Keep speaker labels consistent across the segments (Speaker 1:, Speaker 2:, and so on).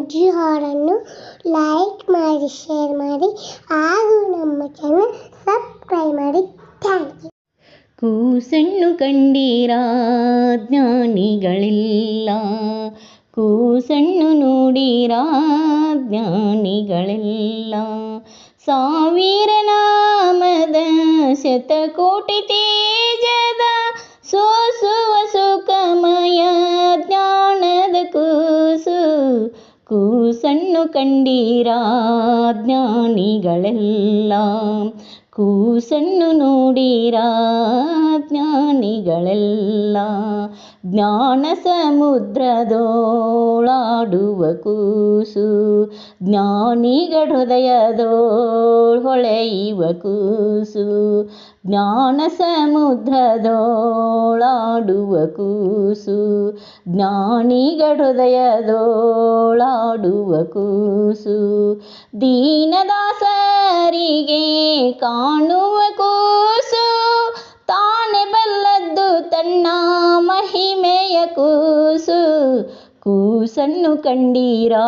Speaker 1: ಅಜ್ಜಿ ಹಾಡನ್ನು ಲೈಕ್ ಮಾಡಿ, ಶೇರ್ ಮಾಡಿ ಹಾಗೂ ನಮ್ಮ ಚಾನಲ್ ಸಬ್ಸ್ಕ್ರೈಬ್ ಮಾಡಿ. Thank you.
Speaker 2: ಕೂಸನ್ನು ಕಂಡೀರಾ ಜ್ಞಾನಿಗಳಿಲ್ಲ, ಕೂಸನ್ನು ನೋಡೀರಾ ಜ್ಞಾನಿಗಳಿಲ್ಲ. ಸಾವಿರ ನಾಮದ ಶತಕೋಟಿ ತೇಜದ ಸೋಸುವ ಸುಖಮಯ ಜ್ಞಾನದ ಕೂಸು. ಕೂಸನ್ನು ಕಂಡೀರಾ ಜ್ಞಾನಿಗಳೆಲ್ಲ, ಕೂಸನ್ನು ನೋಡೀರಾ ಜ್ಞಾನಿಗಳೆಲ್ಲ. ಜ್ಞಾನ ಸಮುದ್ರದೋಳಾಡುವ ಕೂಸು, ಜ್ಞಾನಿಗಳ ಹೃದಯದೋಳ್ ಹೊಳೆಯುವ ಕೂಸು. ಜ್ಞಾನ ಸಮುದ್ರದೋಳಾಡುವ ಕೂಸು, ಜ್ಞಾನಿಗಳ ಹೃದಯದೋಳಾಡುವ ಕೂಸು. ದೀನದಾಸರಿಗೆ ಕಾಣುವ ಕೂಸು, ತಾನೇ ಬಲ್ಲದ್ದು ತನ್ನ ಮಹಿಮೆಯ ಕೂಸು. ಕೂಸನ್ನು ಕಂಡೀರಾ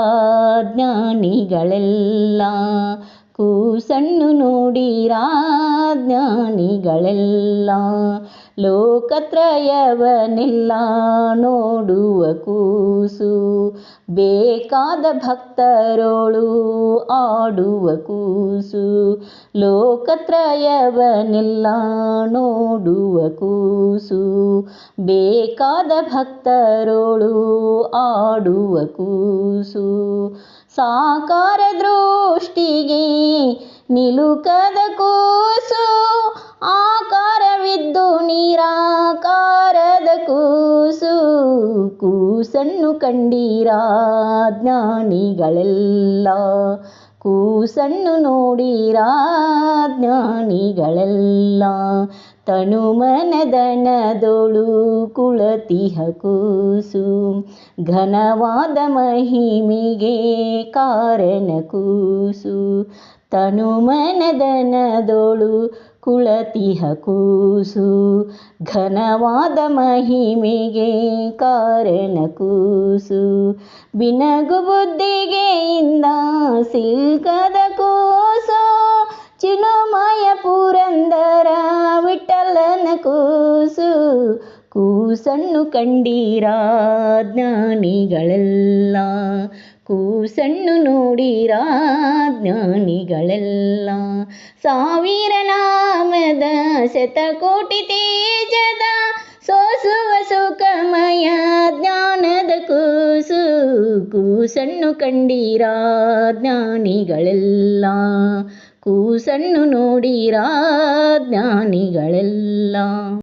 Speaker 2: ಜ್ಞಾನಿಗಳೆಲ್ಲ, ಕೂಸನ್ನು ನೋಡೀರಾ ಜ್ಞಾನಿಗಳೆಲ್ಲ. ಲೋಕತ್ರಯವನ್ನೆಲ್ಲ ನೋಡುವ ಕೂಸು, ಬೇಕಾದ ಭಕ್ತರೋಳು ಆಡುವ ಕೂಸು. ಲೋಕತ್ರಯವನ್ನೆಲ್ಲ ನೋಡುವ ಕೂಸು, ಬೇಕಾದ ಭಕ್ತರೋಳು ಆಡುವ ಕೂಸು. ಸಾಕಾರ ದೃಷ್ಟಿಗೆ ನಿಲುಕದ ಕೂಸು, ಆಕಾರವಿದ್ದು ನಿರಾಕಾರದ ಕೂಸು. ಕೂಸನ್ನು ಕಂಡೀರಾ ಜ್ಞಾನಿಗಳೆಲ್ಲ, ಕೂಸನ್ನು ನೋಡೀರಾ ಜ್ಞಾನಿಗಳೆಲ್ಲ. ತನುಮನದನದೊಳು ಕುಳತಿಹ ಕೂಸು, ಘನವಾದ ಮಹಿಮೆಗೆ ಕಾರಣ ಕೂಸು. ತನುಮನದನದೊಳು ಕುಳತಿಹ ಕೂಸು, ಘನವಾದ ಮಹಿಮೆಗೆ ಕಾರಣ ಕೂಸು. ಬಿನಗು ಬುದ್ಧಿಗೆ ಇಂದ ಸಿಲ್ಕದ ಕೂಸು, ಚಿನ್ಮಯ ಪುರಂದರ ವಿಠಲನ ಕೂಸು. ಕೂಸನ್ನು ಕಂಡೀರಾ ಜ್ಞಾನಿಗಳೆಲ್ಲ, ಕೂಸನ್ನು ನೋಡೀರಾ ಜ್ಞಾನಿಗಳೆಲ್ಲ. ಸಾವಿರ ನಾಮದ ಶತಕೋಟಿ ತೇಜದ ಸೋಸುವ ಸುಖಮಯ ಜ್ಞಾನದ ಕೂಸು. ಕೂಸನ್ನು ಕಂಡೀರಾ ಜ್ಞಾನಿಗಳೆಲ್ಲ, ಕೂಸನ್ನು ನೋಡೀರಾ ಜ್ಞಾನಿಗಳೆಲ್ಲ.